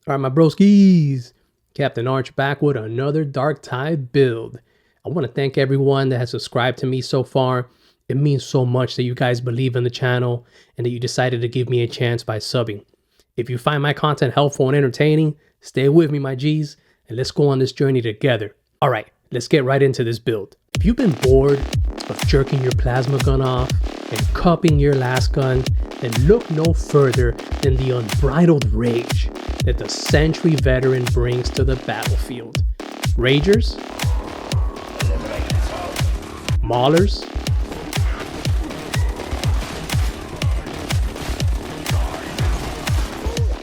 Alright, my broskies, Captain Arch back with another Darktide build. I want to thank everyone that has subscribed to me so far. It means so much that you guys believe in the channel and that you decided to give me a chance by subbing. If you find my content helpful and entertaining, stay with me, my G's, and let's go on this journey together. Alright, let's get right into this build. If you've been bored of jerking your plasma gun off and cupping your last gun, then look no further than the unbridled rage that the Sentry Veteran brings to the battlefield. Ragers, Maulers,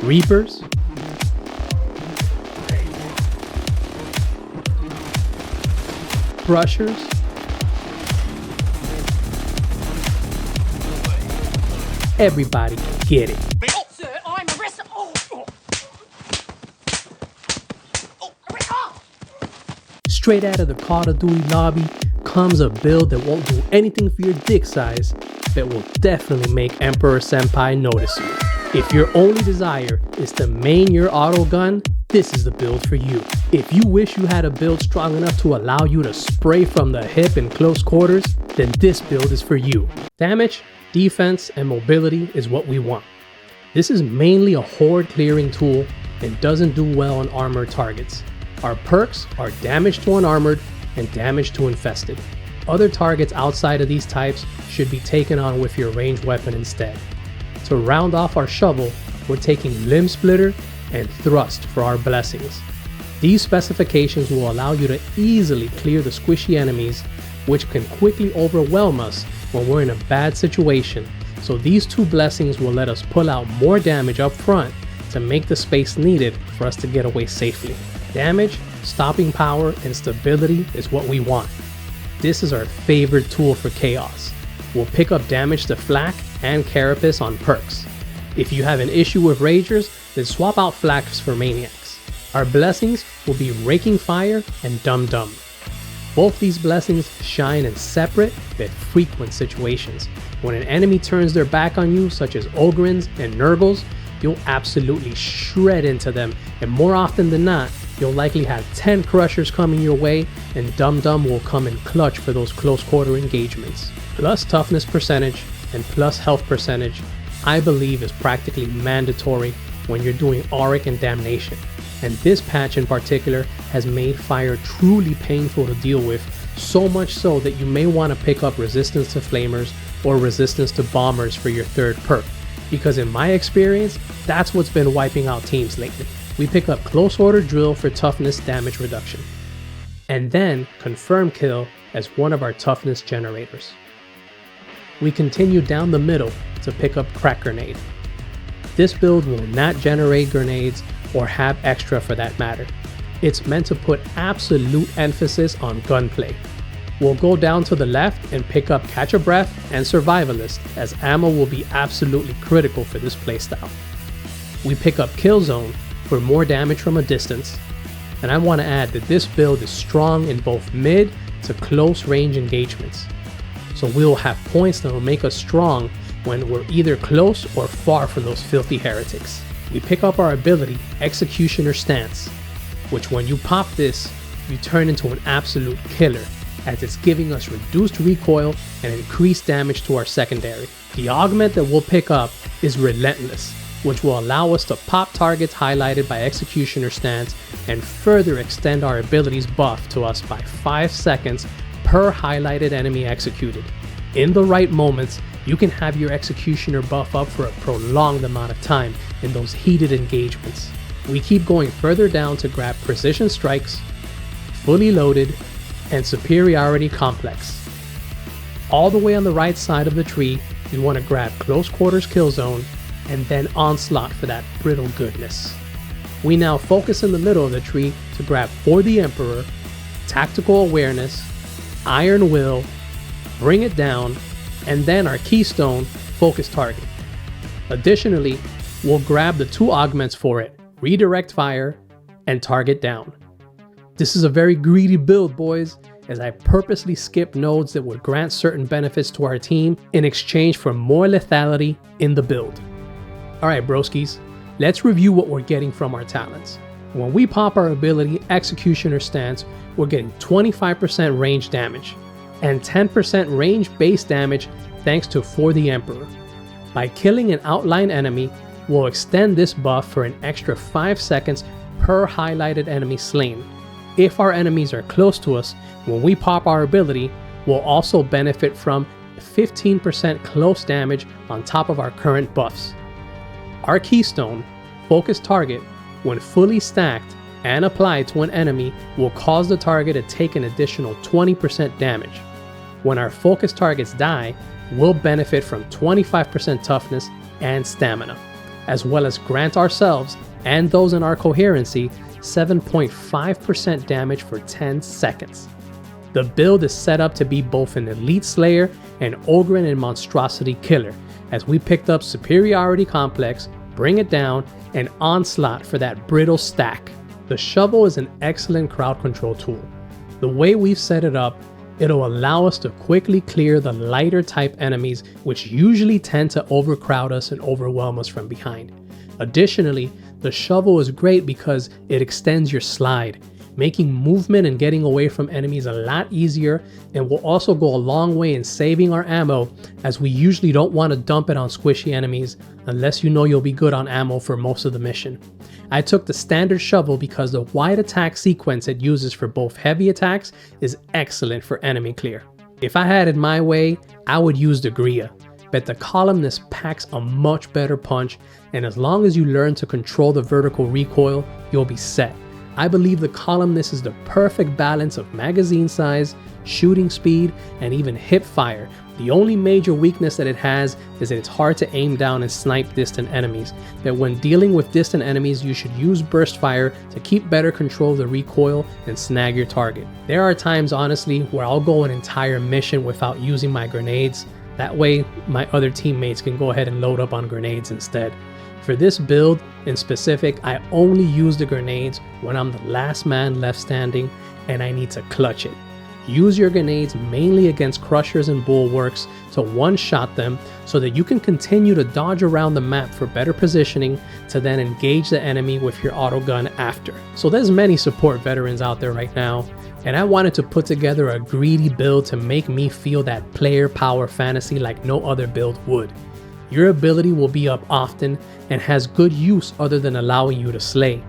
Reapers, Brushers, everybody can get it. Sir, I'm arrested. Straight out of the Call of Duty lobby comes a build that won't do anything for your dick size, but will definitely make Emperor Senpai notice you. If your only desire is to main your auto gun, this is the build for you. If you wish you had a build strong enough to allow you to spray from the hip in close quarters, then this build is for you. Damage, defense, and mobility is what we want. This is mainly a horde clearing tool and doesn't do well on armored targets. Our perks are damage to unarmored and damage to infested. Other targets outside of these types should be taken on with your ranged weapon instead. To round off our shovel, we're taking Limb Splitter and Thrust for our blessings. These specifications will allow you to easily clear the squishy enemies, which can quickly overwhelm us when we're in a bad situation, so these two blessings will let us pull out more damage up front to make the space needed for us to get away safely. Damage, stopping power, and stability is what we want. This is our favorite tool for chaos. We'll pick up damage to Flak and Carapace on perks. If you have an issue with Ragers, then swap out Flaks for Maniacs. Our blessings will be Raking Fire and Dum Dum. Both these blessings shine in separate but frequent situations. When an enemy turns their back on you, such as Ogrins and Nurgles, you'll absolutely shred into them, and more often than not, you'll likely have 10 Crushers coming your way, and Dum Dum will come in clutch for those close quarter engagements. Plus toughness percentage and plus health percentage, I believe, is practically mandatory when you're doing Auric and Damnation. And this patch in particular has made fire truly painful to deal with, so much so that you may want to pick up resistance to flamers or resistance to bombers for your third perk, because in my experience, that's what's been wiping out teams lately. We pick up Close Order Drill for toughness damage reduction, and then Confirm Kill as one of our toughness generators. We continue down the middle to pick up Krak Grenade. This build will not generate grenades or have extra for that matter. It's meant to put absolute emphasis on gunplay. We'll go down to the left and pick up Catch a Breath and Survivalist, as ammo will be absolutely critical for this playstyle. We pick up Kill Zone for more damage from a distance, and I want to add that this build is strong in both mid to close range engagements. So we'll have points that will make us strong when we're either close or far from those filthy heretics. We pick up our ability, Executioner Stance, which when you pop this, you turn into an absolute killer, as it's giving us reduced recoil and increased damage to our secondary. The augment that we'll pick up is Relentless, which will allow us to pop targets highlighted by Executioner Stance and further extend our abilities buff to us by 5 seconds per highlighted enemy executed. In the right moments, you can have your Executioner buff up for a prolonged amount of time in those heated engagements. We keep going further down to grab Precision Strikes, Fully Loaded, and Superiority Complex. All the way on the right side of the tree, you want to grab Close Quarters Kill Zone and then Onslaught for that brittle goodness. We now focus in the middle of the tree to grab For the Emperor, Tactical Awareness, Iron Will, Bring It Down, and then our keystone, Focus Target. Additionally, we'll grab the 2 augments for it, Redirect Fire and Target Down. This is a very greedy build, boys, as I purposely skip nodes that would grant certain benefits to our team in exchange for more lethality in the build. Alright broskies, Let's review what we're getting from our talents. When we pop our ability Executioner Stance, we're getting 25% range damage and 10% range base damage thanks to For the Emperor. By killing an outline enemy, we'll extend this buff for an extra 5 seconds per highlighted enemy slain. If our enemies are close to us, when we pop our ability, we'll also benefit from 15% close damage on top of our current buffs. Our keystone, Focus Target, when fully stacked and applied to an enemy, will cause the target to take an additional 20% damage. When our focus targets die, we'll benefit from 25% toughness and stamina, as well as grant ourselves and those in our coherency 7.5% damage for 10 seconds. The build is set up to be both an Elite Slayer and Ogren and Monstrosity Killer, as we picked up Superiority Complex, Bring It Down, and Onslaught for that brittle stack. The shovel is an excellent crowd control tool. The way we've set it up, it'll allow us to quickly clear the lighter type enemies which usually tend to overcrowd us and overwhelm us from behind. Additionally, the shovel is great because it extends your slide, making movement and getting away from enemies a lot easier, and will also go a long way in saving our ammo, as we usually don't want to dump it on squishy enemies unless you know you'll be good on ammo for most of the mission. I took the standard shovel because the wide attack sequence it uses for both heavy attacks is excellent for enemy clear. If I had it my way, I would use the Gria, but the Columnus packs a much better punch, and as long as you learn to control the vertical recoil, you'll be set. I believe the Columnus is the perfect balance of magazine size, shooting speed, and even hip fire. The only major weakness that it has is that it's hard to aim down and snipe distant enemies, but when dealing with distant enemies you should use burst fire to keep better control of the recoil and snag your target. There are times honestly where I'll go an entire mission without using my grenades, that way my other teammates can go ahead and load up on grenades instead. For this build in specific, I only use the grenades when I'm the last man left standing and I need to clutch it. Use your grenades mainly against crushers and bulwarks to one-shot them so that you can continue to dodge around the map for better positioning to then engage the enemy with your auto gun after. So there's many support veterans out there right now, and I wanted to put together a greedy build to make me feel that player power fantasy like no other build would. Your ability will be up often and has good use other than allowing you to slay.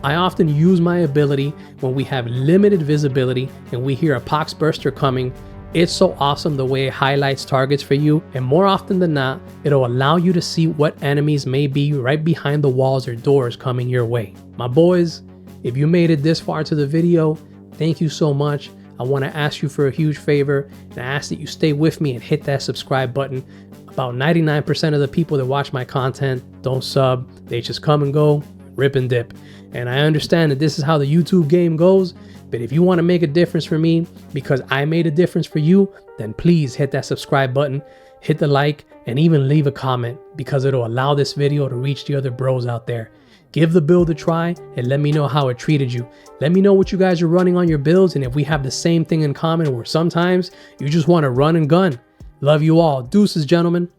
I often use my ability when we have limited visibility and we hear a Poxburster coming. It's so awesome the way it highlights targets for you, and more often than not, it'll allow you to see what enemies may be right behind the walls or doors coming your way. My boys, if you made it this far to the video, thank you so much. I want to ask you for a huge favor, and I ask that you stay with me and hit that subscribe button. About 99% of the people that watch my content don't sub, they just come and go, rip and dip. And I understand that this is how the YouTube game goes, but if you want to make a difference for me because I made a difference for you, then please hit that subscribe button, hit the like, and even leave a comment because it'll allow this video to reach the other bros out there. Give the build a try and let me know how it treated you. Let me know what you guys are running on your builds and if we have the same thing in common where sometimes you just want to run and gun. Love you all. Deuces, gentlemen.